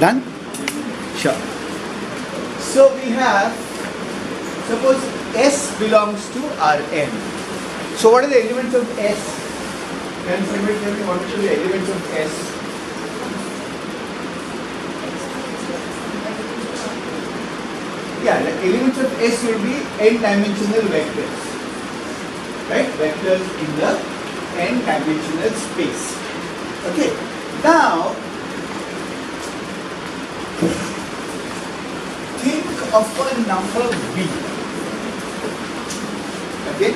Done? Sure. So we have, suppose S belongs to Rn. So what are the elements of S? Can somebody tell me what are the elements of S? Yeah, the elements of S will be n-dimensional vectors. Right? Vectors in the n-dimensional space. Okay. Now, think of a number B. Okay?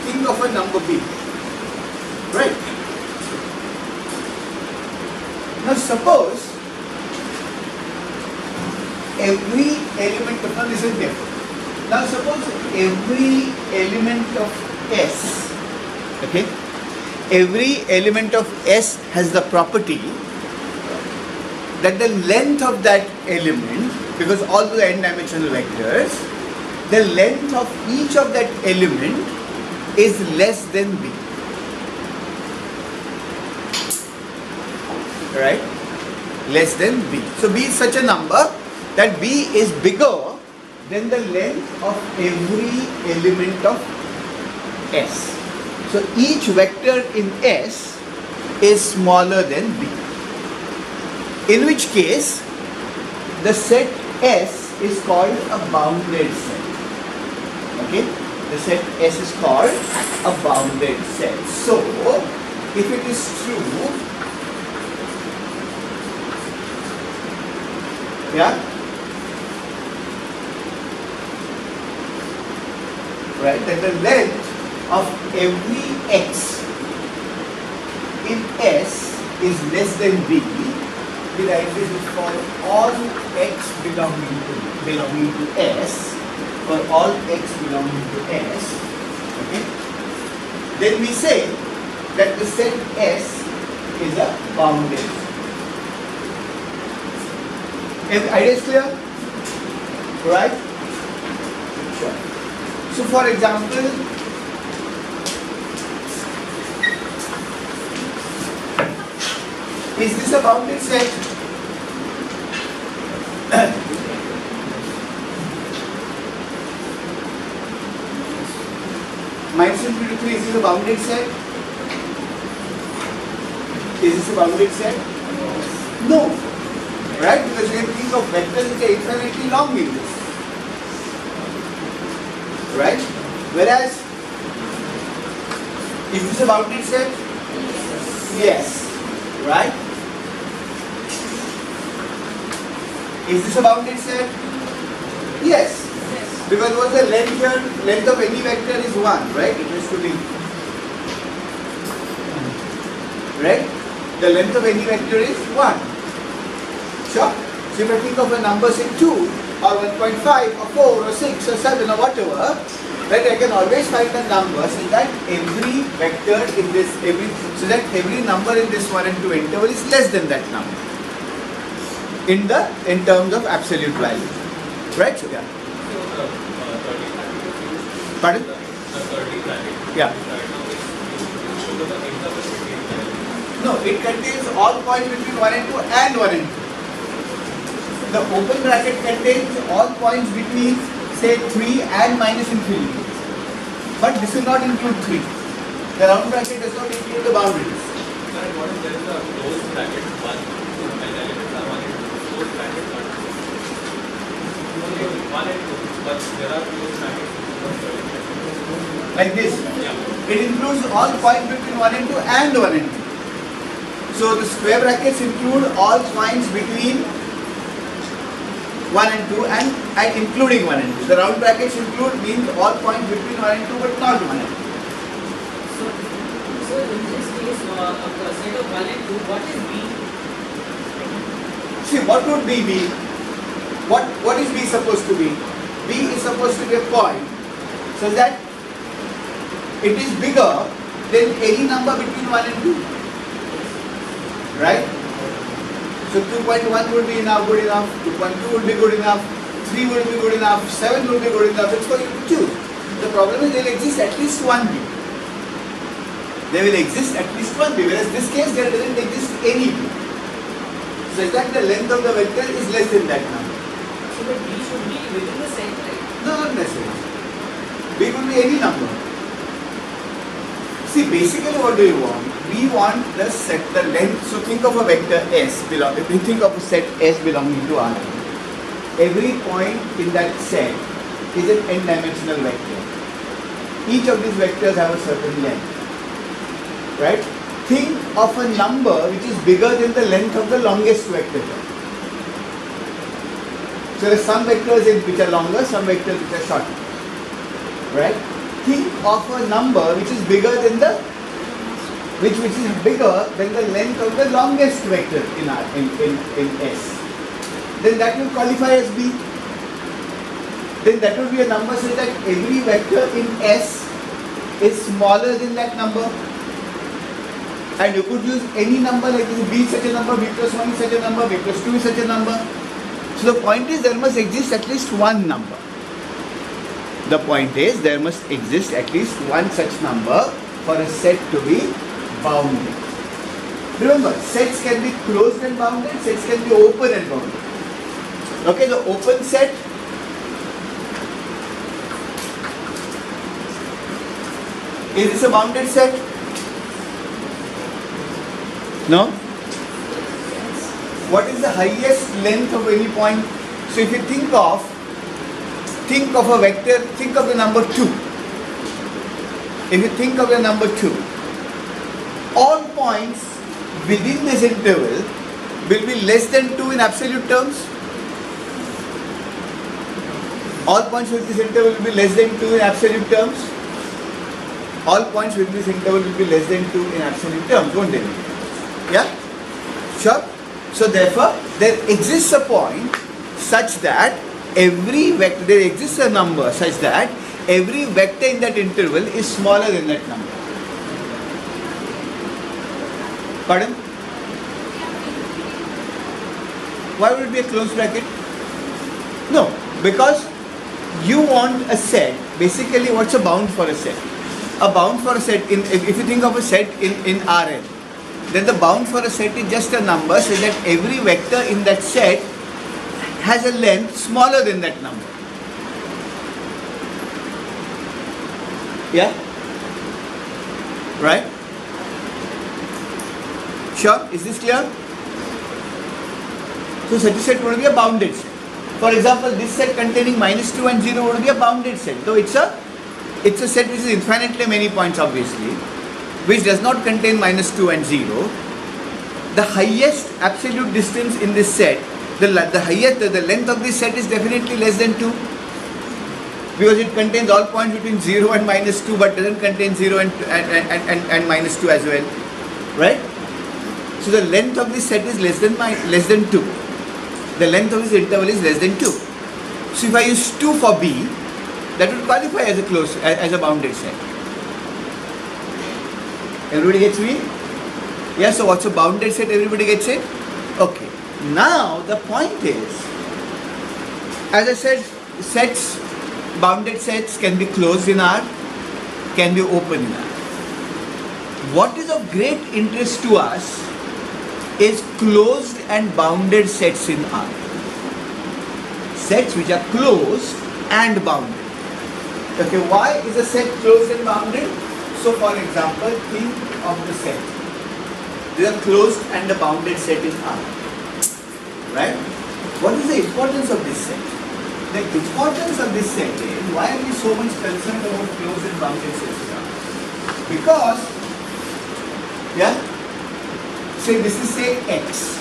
Think of a number B. Right? Now suppose every element of, now listen carefully. Now suppose every element of S, okay? Every element of S has the property that the length of that element, because all the n-dimensional vectors, the length of each of that element is less than B. Right? Less than B. So B is such a number that B is bigger than the length of every element of S. So each vector in S is smaller than B. In which case, the set S is called a bounded set. Okay? The set S is called a bounded set. So, if it is true, yeah? Right? That the length of every X in S is less than B. We write this for all X belonging to S. For all X belonging to S. Okay? Then we say that the set S is a bounded set. Idea is clear? Right? Sure. So for example, is this a bounded set? Minus infinity to 3, is this a bounded set? Is this a bounded set? No. Right? Because you can think of vectors which are infinitely long in this. Right? Whereas, is this a bounded set? Yes. Right? Is this a bounded set? Yes. Because what's the length here? Length of any vector is 1, right? It has to be. Right? The length of any vector is 1. Sure? So if I think of a number say 2 or 1.5 or 4 or 6 or 7 or whatever, right, I can always find the number so that every vector in this, so that every number in this 1 and 2 interval is less than that number in terms of absolute value. Right? So, yeah. Pardon? Yeah. No, it contains all points between 1 and 2 and 1 and 2. The open bracket contains all points between, say, 3 and minus infinity. But this will not include 3. The round bracket does not include the boundaries. And what if there is a closed bracket 1, and the elements are 1 and 2, closed bracket 1 and 2, but there are closed brackets. Like this. Yeah. It includes all points between 1 and 2 and 1 and 2. So the square brackets include all points between 1 and 2 and including 1 and 2. The round brackets include means all points between 1 and 2 but not 1 and 2. So in this case, a set of 1 and 2, what is B? See, what would be B? What is B supposed to be? B is supposed to be a point so that it is bigger than any number between 1 and 2. Right? So 2.1 would be enough, good enough, 2.2 would be good enough, 3 would be good enough, 7 would be good enough. It's for you to choose. The problem is there will exist at least one B. There will exist at least one B, whereas in this case there doesn't exist any B. such that the length of the vector is less than that number. So the D should be within the set, right? No, not necessarily. B could be any number. See, basically what do you want? We want the set, the length. So think of a vector S belong. If you think of a set S belonging to R, every point in that set is an n-dimensional vector. Each of these vectors have a certain length, right? Think of a number which is bigger than the length of the longest vector. So there are some vectors which are longer, some vectors which are shorter, right? Think of a number which is bigger than the which is bigger than the length of the longest vector in S. Then that will qualify as B. Then that will be a number such that every vector in S is smaller than that number. And you could use any number like this, B is such a number, B plus 1 is such a number, B plus 2 is such a number. So the point is there must exist at least one number. The point is there must exist at least one such number for a set to be bounded. Remember, sets can be closed and bounded, sets can be open and bounded. Okay, the open set is this a bounded set? No? What is the highest length of any point? So if you think of a vector, think of the number 2. If you think of the number 2, all points within this interval will be less than 2 in absolute terms. All points within this interval will be less than 2 in absolute terms. All points within this interval will be less than 2 in absolute terms, won't they? Yeah? Sure? So therefore, there exists a point such that every vector, there exists a number such that every vector in that interval is smaller than that number. Pardon? Why would it be a closed bracket? No, because you want a set. Basically, what's a bound for a set? A bound for a set, if you think of a set in Rn, then the bound for a set is just a number so that every vector in that set has a length smaller than that number. Yeah? Right? Sure? Is this clear? So such a set would be a bounded set. For example, this set containing -2 and 0 would be a bounded set. Though it's a set which is infinitely many points obviously, which does not contain -2 and 0. The highest absolute distance in this set, the length of this set is definitely less than 2. Because it contains all points between 0 and -2 but doesn't contain 0 and -2 as well. Right? So the length of this set is less than 2. The length of this interval is less than 2. So if I use 2 for B, that would qualify as a bounded set. Everybody gets me? Yeah, so what's a bounded set? Everybody gets it? Okay. Now the point is, as I said, bounded sets can be closed in R, can be open in R. What is of great interest to us is closed and bounded sets in R. Sets which are closed and bounded. Okay, why is a set closed and bounded? So for example, think of the set. There are closed and a bounded set in R. Right? What is the importance of this set? The importance of this set is, why are we so much concerned about closed and bounded sets in R? Because, yeah, say this is say x.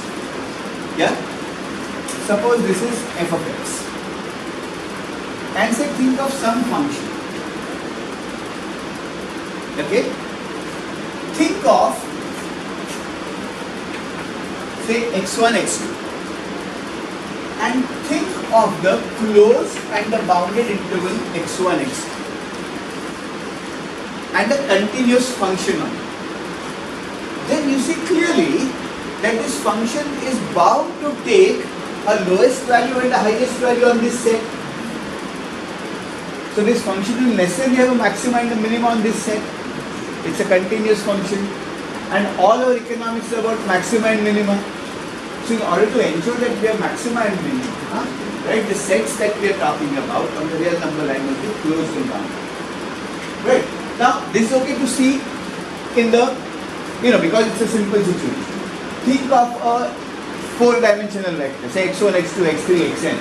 Yeah? Suppose this is f of x. And say think of some function. Okay? Think of say x1, x2. And think of the closed and the bounded interval x1, x2. And a continuous function on it. Then you see clearly that this function is bound to take a lowest value and a highest value on this set. So this function will necessarily have a maxima and a minima on this set. It's a continuous function. And all our economics is about maxima and minima. So in order to ensure that we have maxima and minima, right, the sets that we are talking about on the real number line will be closed and bounded. Right. Now this is okay to see in the, because it's a simple situation. Think of a 4-dimensional vector, say x1, x2, x3, xn.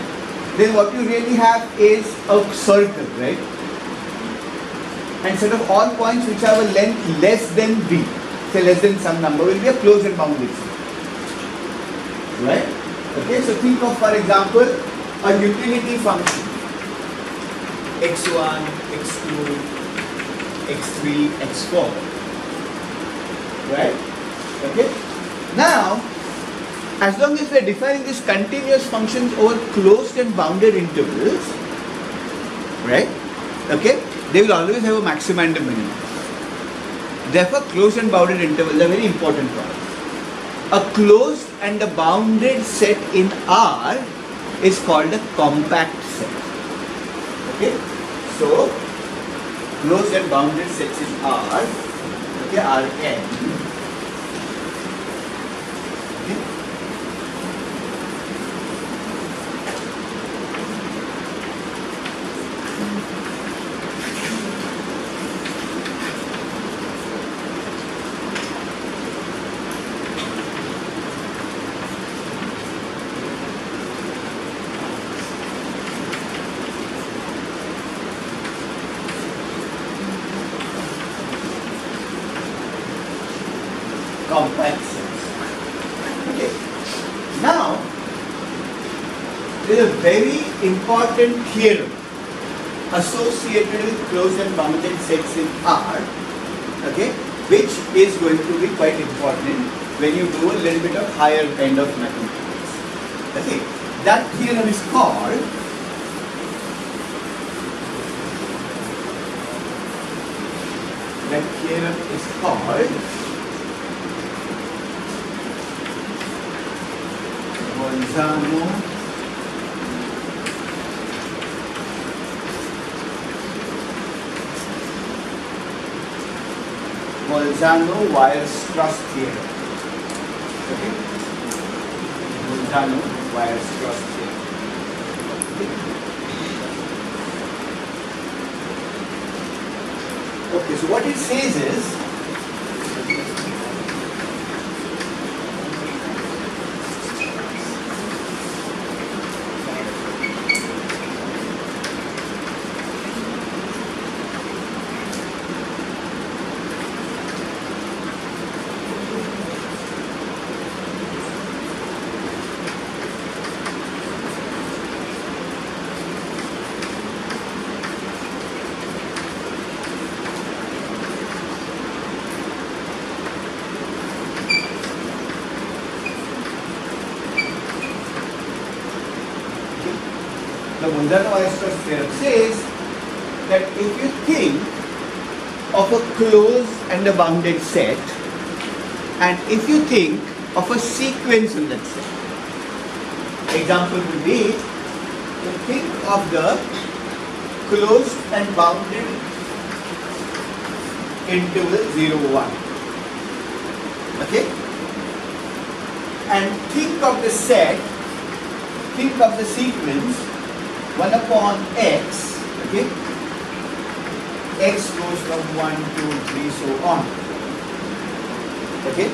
Then what you really have is a circle, right? And set of all points which have a length less than b, say less than some number, will be a closed and bounded set. Right? Okay, so think of, for example, a utility function x1, x2, x3, x4. Right? Okay? Now, as long as we are defining these continuous functions over closed and bounded intervals, right? Okay? They will always have a maximum and a minimum. Therefore, closed and bounded intervals are very important for us. A closed and a bounded set in R is called a compact set. Okay? So, closed and bounded sets in R, okay, are N. Okay? Compact sets. Okay. Now, there is a very important theorem associated with closed and bounded sets in R, okay, which is going to be quite important when you do a little bit of higher kind of mathematics. Okay. That theorem is called Bolzano-Weierstrass theorem. Okay? Bolzano-Weierstrass theorem. Okay, so what it says is, the Bolzano-Weierstrass theorem says that if you think of a closed and a bounded set, and if you think of a sequence in that set, example would be to think of the closed and bounded interval 0, 1. Okay? And think of the set, think of the sequence 1 upon x, okay? X goes from 1, 2, 3, so on. Okay?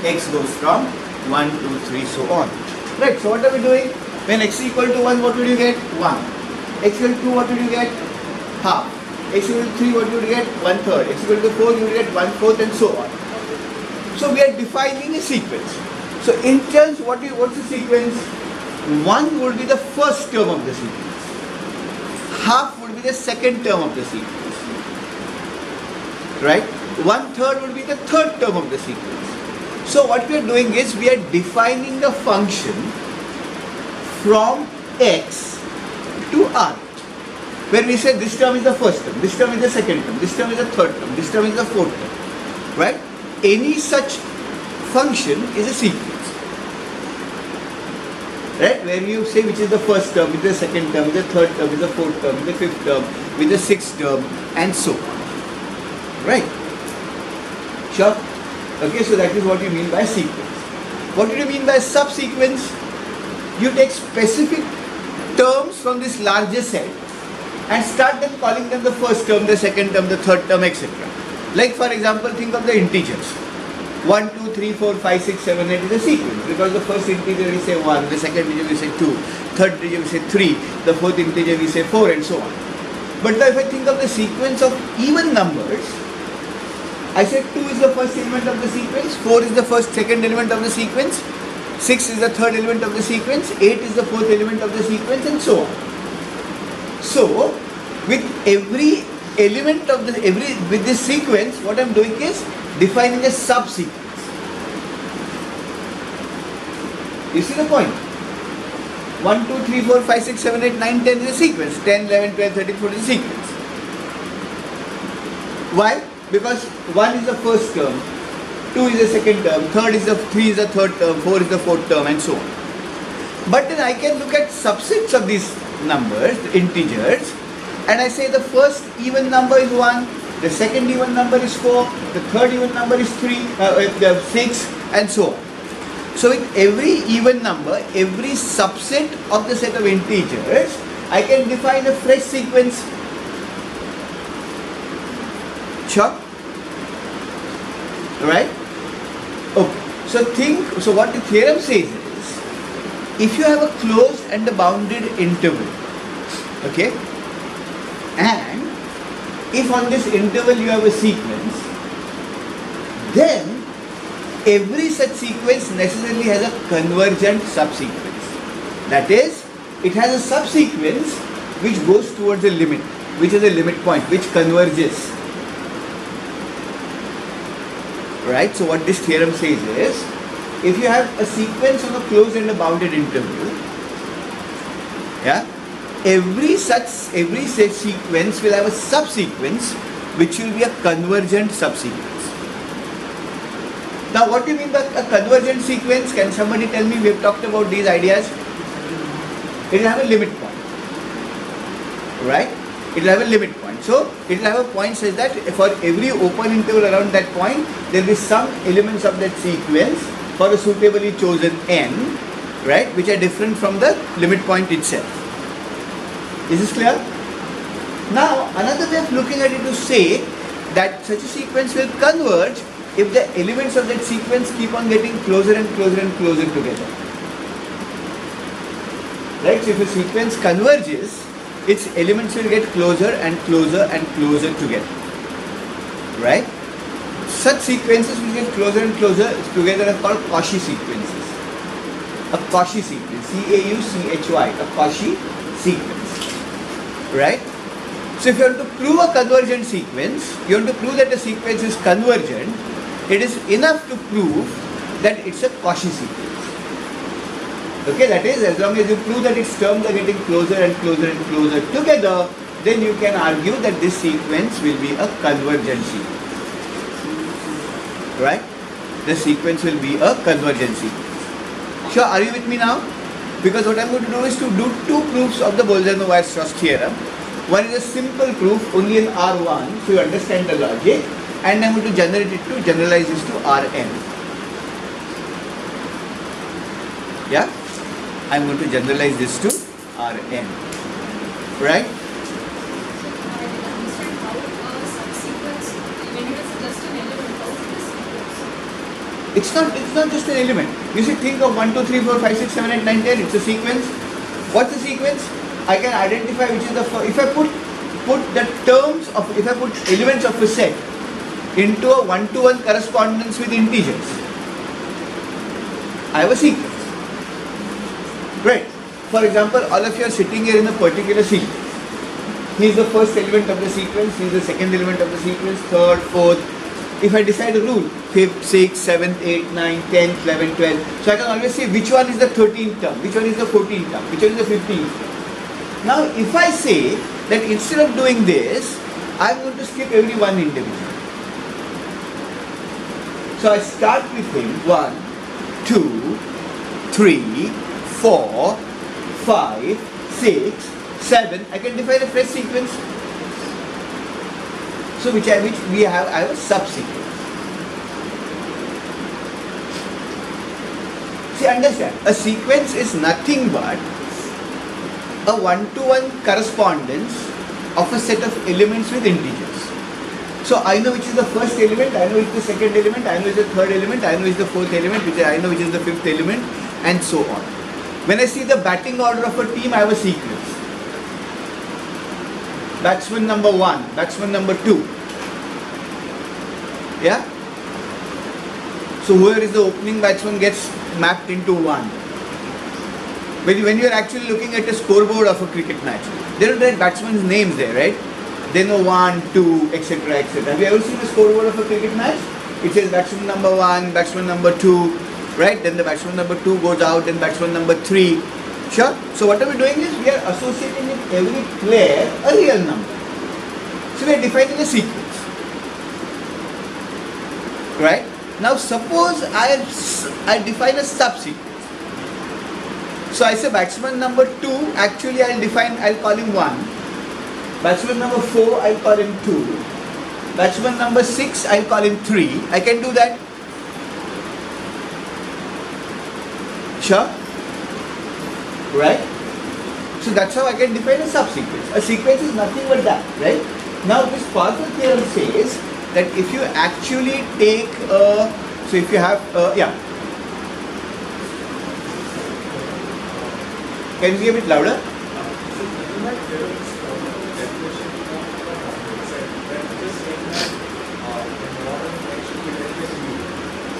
X goes from 1, 2, 3, so on. Right, so what are we doing? When x is equal to 1, what will you get? 1. X equal to 2, what will you get? Half. X equal to 3, what will you get? 1/3. X equal to 4, you will get 1/4 and so on. So we are defining a sequence. So in terms, what's the sequence? 1 would be the first term of the sequence. Half would be the second term of the sequence. Right? 1/3 would be the third term of the sequence. So what we are doing is we are defining the function from x to r, where we say this term is the first term, this term is the second term, this term is the third term, this term is the fourth term. Right? Any such function is a sequence. Right? Where you say which is the first term, which is the second term, which is the third term, which is the fourth term, which is the fifth term, which is the sixth term, and so on. Right? Sure? Okay, so that is what you mean by sequence. What do you mean by subsequence? You take specific terms from this larger set and start them calling them the first term, the second term, the third term, etc. Like for example, think of the integers. 1, 2, 3, 4, 5, 6, 7, 8 is a sequence because the first integer we say 1, the second integer we say 2, third integer we say 3, the fourth integer we say 4 and so on. But now if I think of the sequence of even numbers, I said 2 is the first element of the sequence, 4 is the second element of the sequence, 6 is the third element of the sequence, 8 is the fourth element of the sequence and so on. So with every element of with this sequence, what I am doing is defining a subsequence. You see the point? 1, 2, 3, 4, 5, 6, 7, 8, 9, 10 is a sequence. 10, 11, 12, 13, 14 is a sequence. Why? Because 1 is the first term, 2 is the second term, 3 is the third term, 4 is the fourth term and so on. But then I can look at subsets of these numbers, the integers, and I say the first even number is 1, the second even number is 4, the third even number is 6 and so on. So with every even number, every subset of the set of integers, I can define a fresh sequence. Sure? Right? Okay. So what the theorem says is, if you have a closed and a bounded interval, okay, and if on this interval you have a sequence, then every such sequence necessarily has a convergent subsequence. That is, it has a subsequence which goes towards a limit, which is a limit point, which converges. Right? So what this theorem says is, if you have a sequence on a closed and a bounded interval, yeah, every such sequence will have a subsequence which will be a convergent subsequence. Now what do you mean by a convergent sequence? Can somebody tell me? We have talked about these ideas. It will have a limit point, right? It will have a limit point. So it will have a point such that for every open interval around that point, there will be some elements of that sequence for a suitably chosen n, right, which are different from the limit point itself. Is this clear? Now another way of looking at it to say that such a sequence will converge if the elements of that sequence keep on getting closer and closer and closer together. Right? So if a sequence converges, its elements will get closer and closer and closer together. Right? Such sequences will get closer and closer together are called Cauchy sequences. A Cauchy sequence, C-A-U-C-H-Y, a Cauchy sequence. Right? So if you want to prove a convergent sequence, you want to prove that the sequence is convergent, it is enough to prove that it's a Cauchy sequence. Okay, that is, as long as you prove that its terms are getting closer and closer and closer together, then you can argue that this sequence will be a convergent sequence. Right? The sequence will be a convergent sequence. Sure, are you with me now? Because what I'm going to do is to do two proofs of the Bolzano-Weierstrass theorem. One is a simple proof only in R1, so you understand the logic, and I'm going to generalize this to Rn. Yeah? I'm going to generalize this to Rn. Right? It's not just an element. You see, think of 1, 2, 3, 4, 5, 6, 7, 8, 9, 10. It's a sequence. What's the sequence? I can identify which is the first. If I put if I put elements of a set into a one-to-one correspondence with integers, I have a sequence. Right. For example, all of you are sitting here in a particular sequence. He is the first element of the sequence, he is the second element of the sequence, third, fourth. If I decide a rule, 5th, 6th, 7th, 8th, 9th, 10th, 11th, 12th. So I can always say which one is the 13th term, which one is the 14th term, which one is the 15th term. Now if I say that instead of doing this, I am going to skip every one individual. So I start with him 1, 2, 3, 4, 5, 6, 7. I can define a fresh sequence. So I have a subsequence. understand, a sequence is nothing but a one-to-one correspondence of a set of elements with integers. So I know which is the first element, I know which is the second element, I know which is the third element, I know which is the fourth element, I know which is the fifth element, and so on. When I see the batting order of a team, I have a sequence. Batsman number 1, batsman number 2. Yeah? So whoever is the opening batsman gets mapped into 1. When you are actually looking at a scoreboard of a cricket match, there are batsmen's names there, right? They know 1, 2, etc., etc. Have you ever seen a scoreboard of a cricket match? It says batsman number 1, batsman number 2, right? Then the batsman number 2 goes out, then batsman number 3. Sure? So what are we doing is we are associating with every player a real number. So we are defining a sequence. Right? Now suppose I define a subsequence. So I say batsman number 2, actually I'll call him 1. Batsman number 4, I'll call him 2. Batsman number 6, I'll call him 3. I can do that. Sure? Right? So that's how I can define a subsequence. A sequence is nothing but that, right? Now this Parker theorem says that if you actually take so if you have, can you be a bit louder? So in that theorem, definition of a bounded set, that just saying that in modern actually there is u.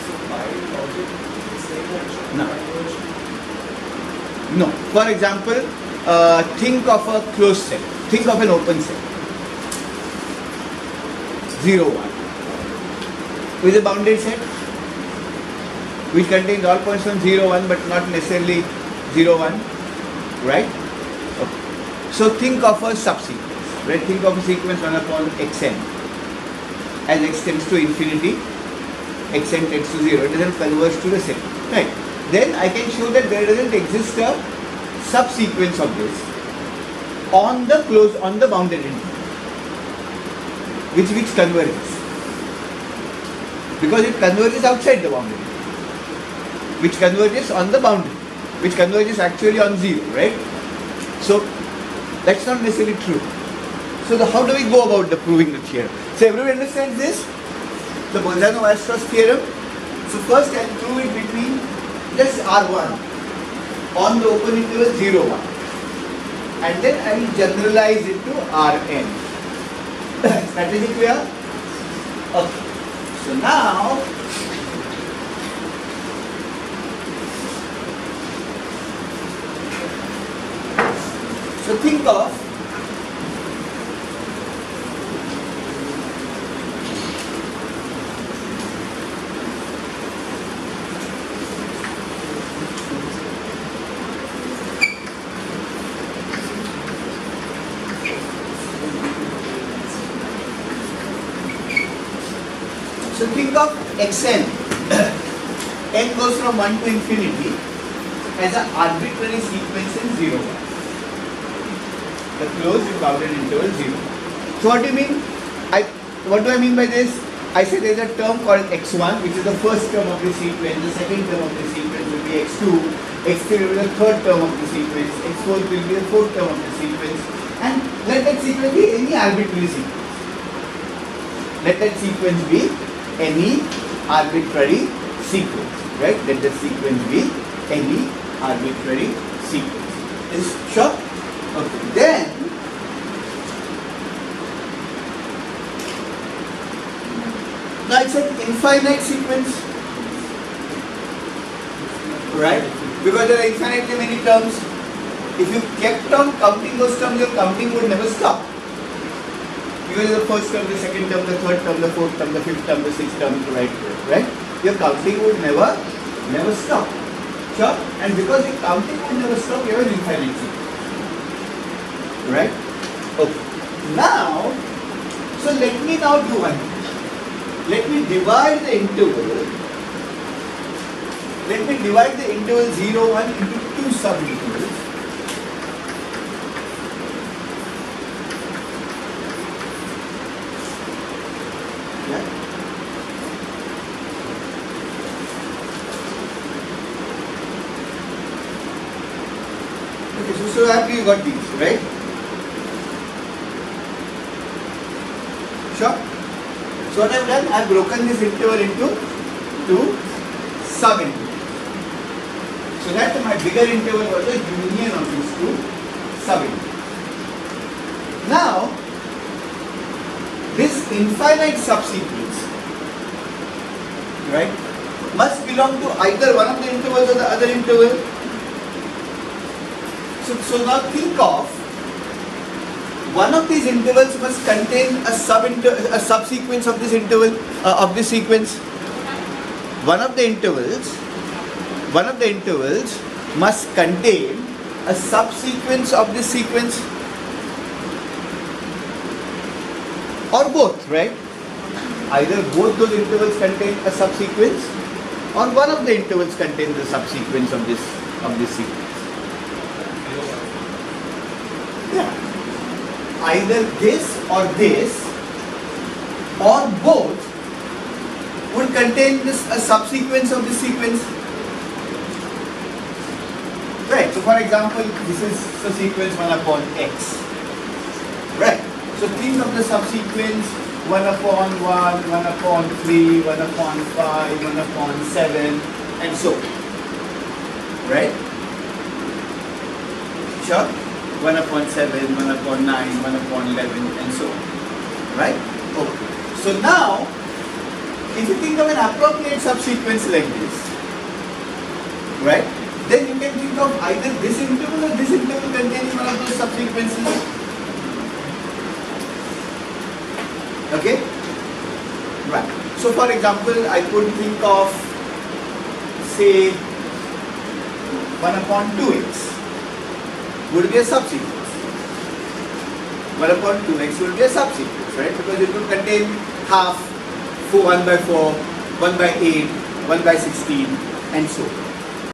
So by logic, it's saying that it should No. converge to No. For example, think of a closed set. Think of an open set. 0, 1. With a bounded set, which contains all points from 0, 1 but not necessarily 0, 1. Right? Okay. So think of a subsequence. Right? Think of a sequence 1 upon xn. As x tends to infinity, xn tends to 0. It doesn't converge to the set. Right? Then I can show that there doesn't exist a subsequence of this on the bounded interval, which converges, because it converges outside the boundary, which converges on the boundary, which converges actually on 0, right? So that's not necessarily true. So how do we go about proving the theorem? So everybody understands this? The Bolzano-Weierstrass theorem. So first I'll prove it between just R1 on the open interval 0, 1, and then I will generalize it to Rn. Strategy clear? Okay. So now think of xn. n goes from 1 to infinity as an arbitrary sequence in 0, 1. The closed bounded interval 0. So what do you mean? What do I mean by this? I say there is a term called x1, which is the first term of the sequence. The second term of the sequence will be x2. x3 will be the third term of the sequence. x4 will be the fourth term of the sequence. And let that sequence be any arbitrary sequence. Let that sequence be any arbitrary sequence, right? Let the sequence be any arbitrary sequence. Is sure? Okay. Then now it's an infinite sequence, right? Because there are infinitely many terms. If you kept on counting those terms, your counting would never stop. Because the first term, the second term, the third term, the fourth term, the fifth term, the sixth term, right? Your counting would never stop. Sure? And because your counting would never stop, you have an infinite sequence. Right? Okay. Now, so let me now do one thing. Let me divide the interval. Let me divide the interval 0, 1 into two sub-intervals. Okay, so happy you got these, right? Sure? So what I've done, I've broken this interval into two sub-intervals. So that my bigger interval was the union of these two sub-intervals. Now, this infinite subsequence, right, must belong to either one of the intervals or the other interval. So now think of one of these intervals must contain a subsequence of this interval of this sequence. One of the intervals must contain a subsequence of this sequence, or both, right? Either both those intervals contain a subsequence, or one of the intervals contains the subsequence of this sequence. Yeah. Either this, or both would contain a subsequence of this sequence. Right. So for example, this is the sequence 1 upon x. Right. So think of the subsequence 1 upon 1, 1 upon 3, 1 upon 5, 1 upon 7, and so on. Right? Sure? 1 upon 7, 1 upon 9, 1 upon 11, and so on. Right? Okay. So now, if you think of an appropriate subsequence like this, right, then you can think of either this interval or this interval containing one of those subsequences. Okay? Right. So for example, I could think of, say, 1 upon 2x would be a subsequence. 1 upon 2x would be a subsequence, right? Because it would contain half, 1 by 4, 1 by 8, 1 by 16, and so on.